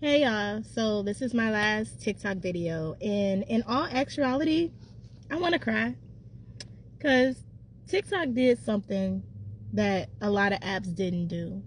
Hey y'all, so this is my last TikTok video, and in all actuality, I want to cry because TikTok did something that a lot of apps didn't do.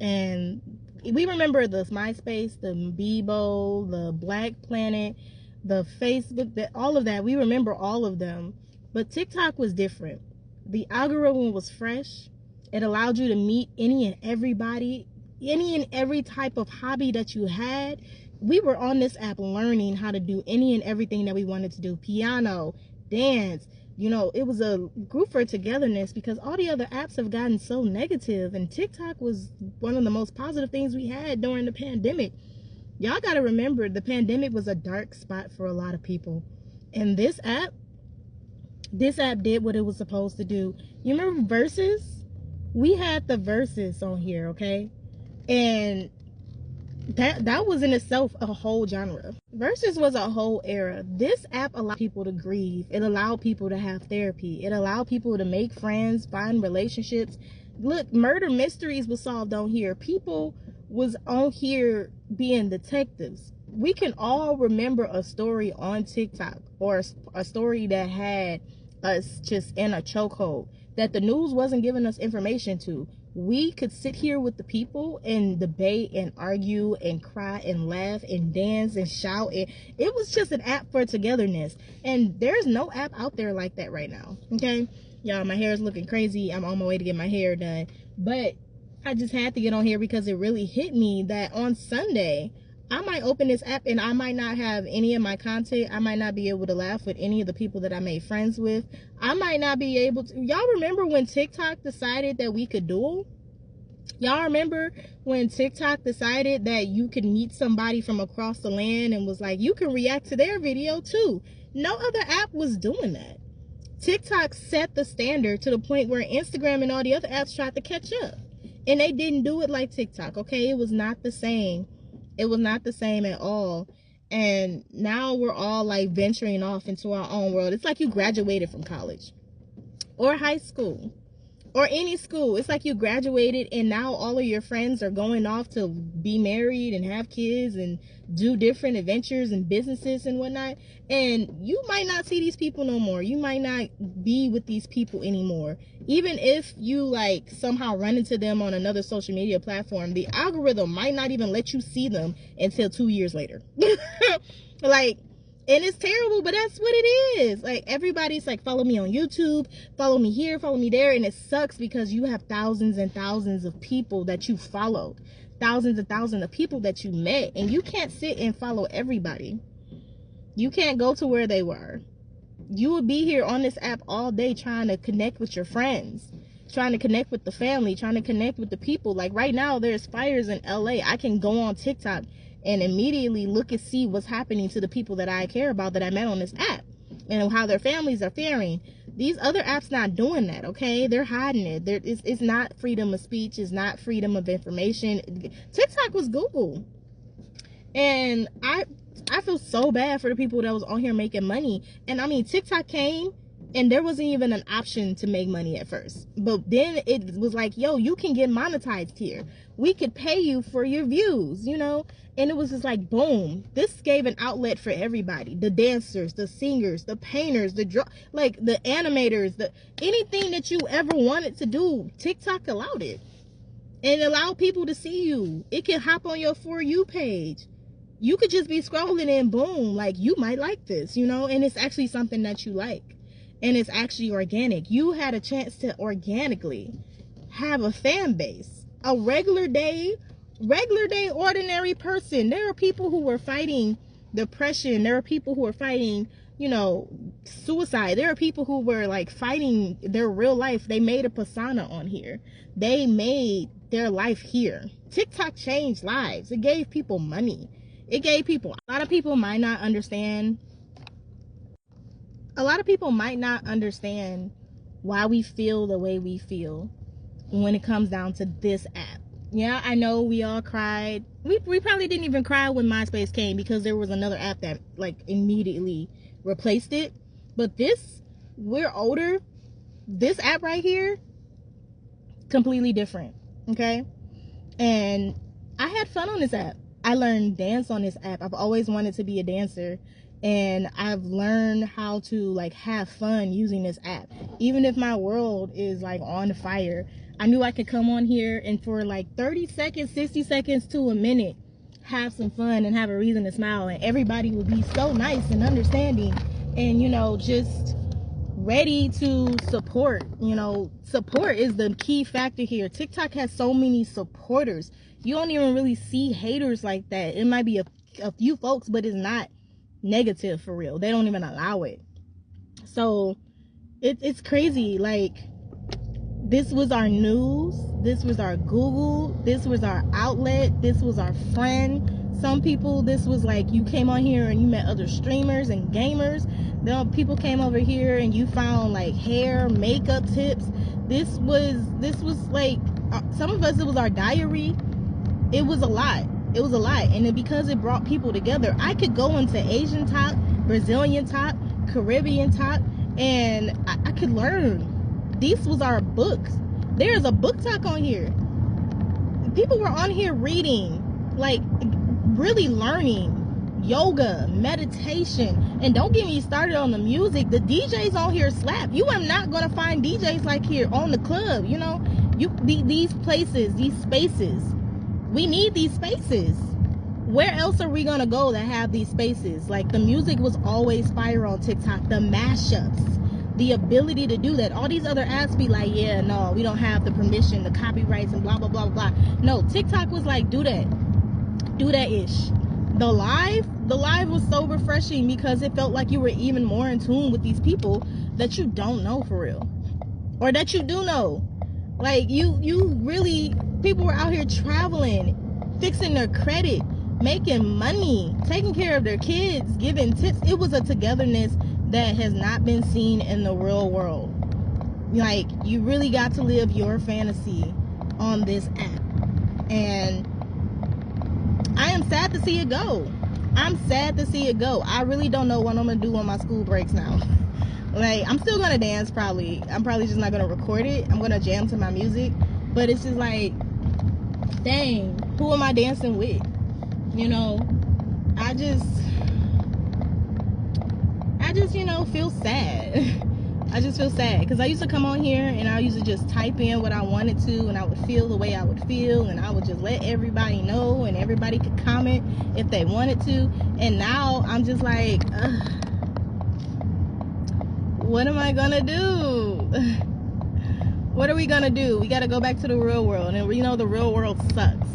And we remember the MySpace, the Bebo, the Black Planet, the Facebook, all of that. We remember all of them, but TikTok was different. The algorithm was fresh. It allowed you to meet any and everybody, any and every type of hobby that you had. We were on this app learning how to do any and everything that we wanted to do: piano, dance. It was a group for togetherness, because all the other apps have gotten so negative, and TikTok was one of the most positive things we had during the pandemic. Y'all got to remember, the pandemic was a dark spot for a lot of people, and this app did what it was supposed to do. You remember Versus? We had the Versus on here, okay? And that was in itself a whole genre. Versus was a whole era. This app allowed people to grieve. It allowed people to have therapy. It allowed people to make friends, find relationships. Look, murder mysteries was solved on here. People was on here being detectives. We can all remember a story on TikTok, or a story that had us just in a chokehold, that the news wasn't giving us information to. We could sit here with the people and debate and argue and cry and laugh and dance and shout. It was just an app for togetherness. And there's no app out there like that right now. Okay? Y'all, my hair is looking crazy. I'm on my way to get my hair done. But I just had to get on here because it really hit me that on Sunday, I might open this app and I might not have any of my content. I might not be able to laugh with any of the people that I made friends with. I might not be able to. Y'all remember when TikTok decided that we could duel? Y'all remember when TikTok decided that you could meet somebody from across the land and was like, you can react to their video too? No other app was doing that. TikTok set the standard to the point where Instagram and all the other apps tried to catch up. And they didn't do it like TikTok, okay? It was not the same. It was not the same at all. And now we're all like venturing off into our own world. It's like you graduated from college or high school or any school. It's like you graduated and now all of your friends are going off to be married and have kids and do different adventures and businesses and whatnot. And you might not see these people no more. You might not be with these people anymore. Even if you like somehow run into them on another social media platform, the algorithm might not even let you see them until 2 years later. Like, and it's terrible, but that's what it is. Like, everybody's like, follow me on YouTube, follow me here, follow me there. And it sucks because you have thousands and thousands of people that you followed, thousands and thousands of people that you met, and you can't sit and follow everybody. You can't go to where they were. You would be here on this app all day trying to connect with your friends, trying to connect with the family, trying to connect with the people. Like right now, there's fires in LA. I can go on TikTok and immediately look and see what's happening to the people that I care about, that I met on this app, and how their families are faring. These other apps not doing that, okay? They're hiding it. It's not freedom of speech. It's not freedom of information. TikTok was Google. And I feel so bad for the people that was on here making money. And I mean, TikTok came and there wasn't even an option to make money at first. But then it was like, yo, you can get monetized here. We could pay you for your views, And it was just like, boom. This gave an outlet for everybody. The dancers, the singers, the painters, the animators, anything that you ever wanted to do, TikTok allowed it. And allow people to see you. It can hop on your For You page. You could just be scrolling and boom, like, you might like this, and it's actually something that you like. And it's actually organic. You had a chance to organically have a fan base. A regular day, ordinary person. There are people who were fighting depression. There are people who were fighting, suicide. There are people who were like fighting their real life. They made a persona on here. They made their life here. TikTok changed lives. It gave people money. It gave people, a lot of people might not understand why we feel the way we feel when it comes down to this app. Yeah, I know we all cried. We probably didn't even cry when MySpace came, because there was another app that like immediately replaced it. But we're older. This app right here, completely different. Okay? And I had fun on this app. I learned dance on this app. I've always wanted to be a dancer, and I've learned how to like have fun using this app. Even if my world is like on fire, I knew I could come on here and for like 30 seconds, 60 seconds to a minute, have some fun and have a reason to smile, and everybody would be so nice and understanding and, you know, just ready to support. You know, support is the key factor here. TikTok has so many supporters. You don't even really see haters like that. It might be a few folks, but it's not negative for real. They don't even allow it. So it's crazy. Like, this was our news, this was our Google, this was our outlet, this was our friend. Some people, this was like, you came on here and you met other streamers and gamers. Then people came over here and you found like hair, makeup tips. This was like, some of us, it was our diary. It was a lot. It was a lot. And because it brought people together, I could go into Asian talk, Brazilian talk, Caribbean talk, and I could learn. This was our books. There's a book talk on here. People were on here reading, like really learning yoga, meditation. And don't get me started on the music. The DJs on here slap. You are not going to find DJs like here on the club. You know, these places, these spaces, we need these spaces. Where else are we going to go that have these spaces? Like, the music was always fire on TikTok. The mashups, the ability to do that. All these other apps be like, yeah, no, we don't have the permission, the copyrights, and blah, blah, blah, blah. No, TikTok was like, do that ish. The live was so refreshing because it felt like you were even more in tune with these people that you don't know for real, or that you do know. Like, you really, people were out here traveling, fixing their credit, making money, taking care of their kids, giving tips. It was a togetherness that has not been seen in the real world. Like, you really got to live your fantasy on this app. And I am sad to see it go. I'm sad to see it go. I really don't know what I'm gonna do on my school breaks now. Like, I'm still gonna dance probably. I'm probably just not gonna record it. I'm gonna jam to my music. But it's just like, dang, who am I dancing with? You know, I just, you know, feel sad. I just feel sad because I used to come on here and I used to just type in what I wanted to, and I would feel the way I would feel, and I would just let everybody know, and everybody could comment if they wanted to. And now I'm just like, ugh, what am I gonna do? What are we gonna do? We gotta go back to the real world, and we know the real world sucks.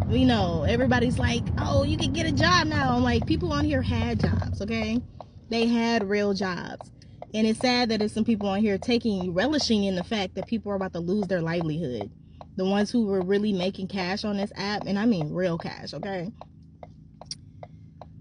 We know. Everybody's like, oh, you can get a job now. I'm like, people on here had jobs, okay? They had real jobs. And it's sad that there's some people on here relishing in the fact that people are about to lose their livelihood. The ones who were really making cash on this app, and I mean real cash, okay?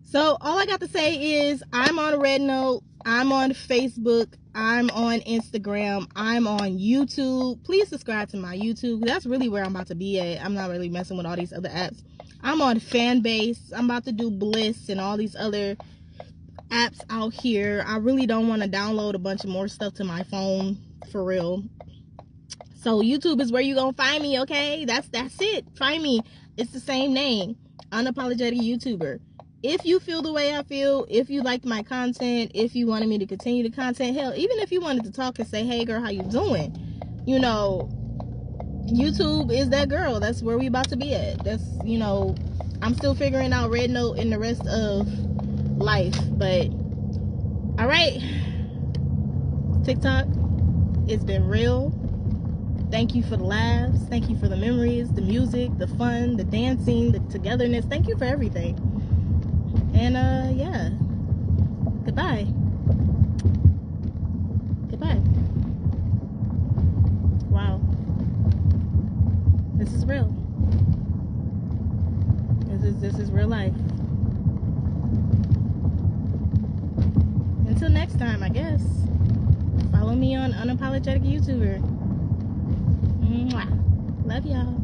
So all I got to say is, I'm on Red Note, I'm on Facebook, I'm on Instagram, I'm on YouTube. Please subscribe to my YouTube. That's really where I'm about to be at. I'm not really messing with all these other apps. I'm on Fanbase. I'm about to do Bliss and all these other apps out here. I really don't want to download a bunch of more stuff to my phone, for real. So YouTube is where you gonna find me, okay? That's it. Find me. It's the same name, Unapologetic YouTuber. If you feel the way I feel, if you liked my content, if you wanted me to continue the content, hell, even if you wanted to talk and say, hey girl, how you doing? You know, YouTube is that girl. That's where we about to be at. That's, you know, I'm still figuring out Red Note and the rest of life. But all right, TikTok, it's been real. Thank you for the laughs. Thank you for the memories, the music, the fun, the dancing, the togetherness. Thank you for everything. And yeah, goodbye. Wow, this is real. This is real life. Until next time, I guess. Follow me on Unapologetic YouTuber. Mwah. Love y'all.